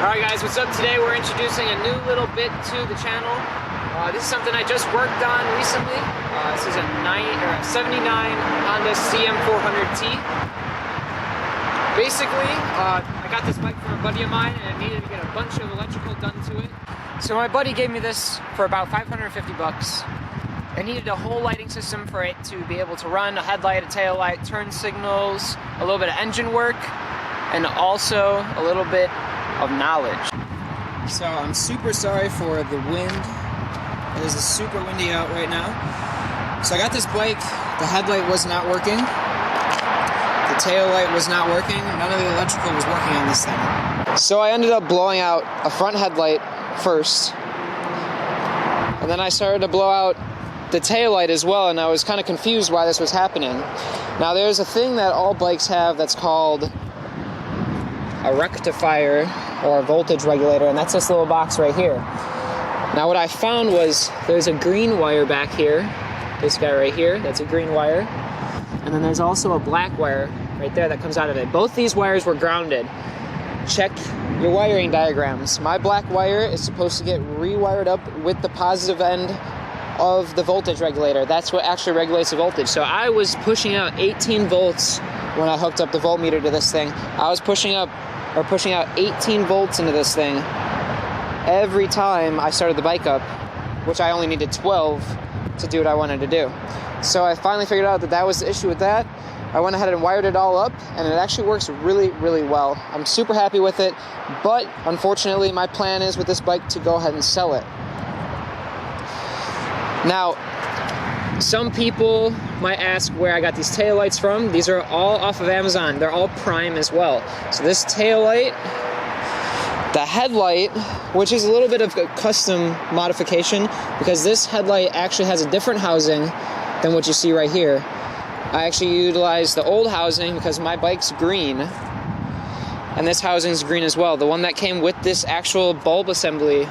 Alright guys, what's up? Today we're introducing a new little bit to the channel. This is something I just worked on recently. This is a 79 Honda CM400T. Basically, I got this bike from a buddy of mine and I needed to get a bunch of electrical done to it. So my buddy gave me this for about 550 bucks. I needed a whole lighting system for it to be able to run, a headlight, a tail light, turn signals, a little bit of engine work, and also a little bit of knowledge. So I'm super sorry for the wind. It is super windy out right now. So I got this bike, the headlight was not working, the tail light was not working, none of the electrical was working on this thing. So I ended up blowing out a front headlight first, and then I started to blow out the tail light as well, and I was kind of confused why this was happening. Now there's a thing that all bikes have that's called a rectifier or a voltage regulator, and that's this little box right here. Now what I found was there's a green wire back here, this guy right here, that's a green wire, and then there's also a black wire right there that comes out of it. Both these wires were grounded. Check your wiring diagrams. My black wire is supposed to get rewired up with the positive end of the voltage regulator. That's what actually regulates the voltage. So I was pushing out 18 volts when I hooked up the voltmeter to this thing. I was pushing out 18 volts into this thing every time I started the bike up, which I only needed 12 to do what I wanted to do. So I finally figured out that that was the issue with that. I went ahead and wired it all up, and it actually works really, really well. I'm super happy with it, but unfortunately my plan is with this bike to go ahead and sell it. Now, some people might ask where I got these taillights from. These are all off of Amazon. They're all Prime as well. So this taillight, the headlight, which is a little bit of a custom modification because this headlight actually has a different housing than what you see right here. I actually utilized the old housing because my bike's green, and this housing's green as well. The one that came with this actual bulb assembly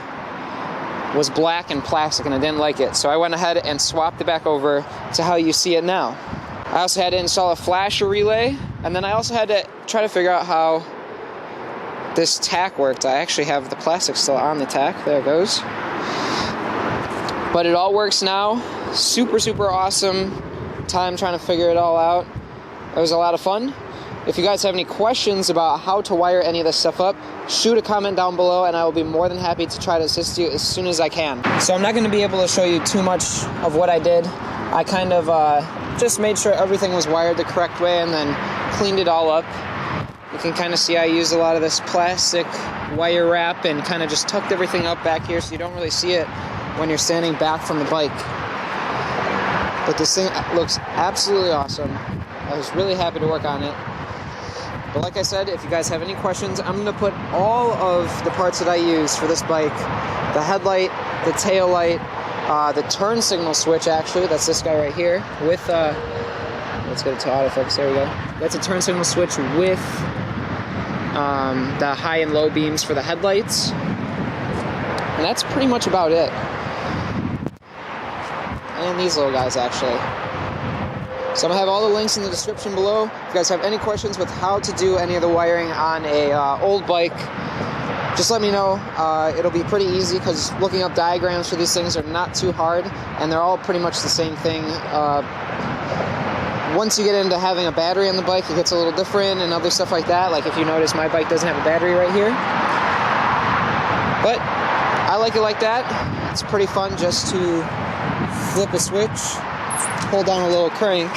was black and plastic, and I didn't like it. So I went ahead and swapped it back over to how you see it now. I also had to install a flasher relay, and then I also had to try to figure out how this tack worked. I actually have the plastic still on the tack. There it goes. But it all works now. Super, super awesome time trying to figure it all out. It was a lot of fun. If you guys have any questions about how to wire any of this stuff up, shoot a comment down below and I will be more than happy to try to assist you as soon as I can. So I'm not going to be able to show you too much of what I did. I kind of just made sure everything was wired the correct way and then cleaned it all up. You can kind of see I used a lot of this plastic wire wrap and kind of just tucked everything up back here so you don't really see it when you're standing back from the bike. But this thing looks absolutely awesome. I was really happy to work on it. But like I said, if you guys have any questions, I'm going to put all of the parts that I use for this bike, the headlight, the tail light, the turn signal switch actually, that's this guy right here, with, let's get it to autofocus, there we go. That's a turn signal switch with the high and low beams for the headlights. And that's pretty much about it. And these little guys actually. So I'm going to have all the links in the description below. If you guys have any questions with how to do any of the wiring on a old bike, just let me know. It'll be pretty easy because looking up diagrams for these things are not too hard, and they're all pretty much the same thing. Once you get into having a battery on the bike, it gets a little different and other stuff like that. Like if you notice, my bike doesn't have a battery right here. But I like it like that. It's pretty fun just to flip a switch, hold down a little crank,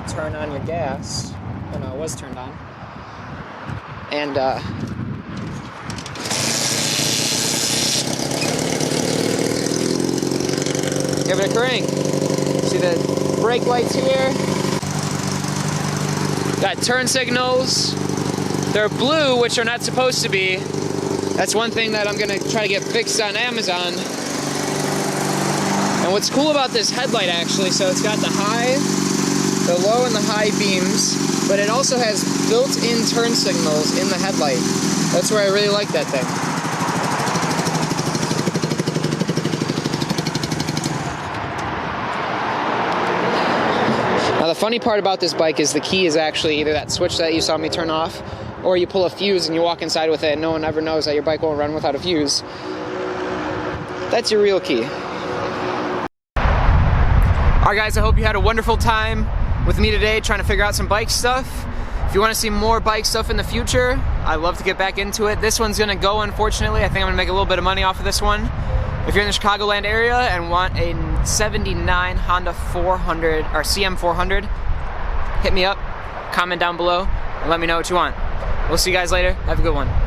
turn on your gas. Oh no, it was turned on. And give it a crank. See the brake lights here? Got turn signals. They're blue, which are not supposed to be. That's one thing that I'm gonna try to get fixed on Amazon. And what's cool about this headlight actually, so it's got the high, the low and the high beams, but it also has built-in turn signals in the headlight. That's where I really like that thing. Now the funny part about this bike is the key is actually either that switch that you saw me turn off, or you pull a fuse and you walk inside with it and no one ever knows that your bike won't run without a fuse. That's your real key. Alright guys, I hope you had a wonderful time with me today trying to figure out some bike stuff. If you want to see more bike stuff in the future, I'd love to get back into it. This one's going to go, unfortunately. I think I'm going to make a little bit of money off of this one. If you're in the Chicagoland area and want a 79 Honda 400 or CM400, hit me up, comment down below, and let me know what you want. We'll see you guys later. Have a good one.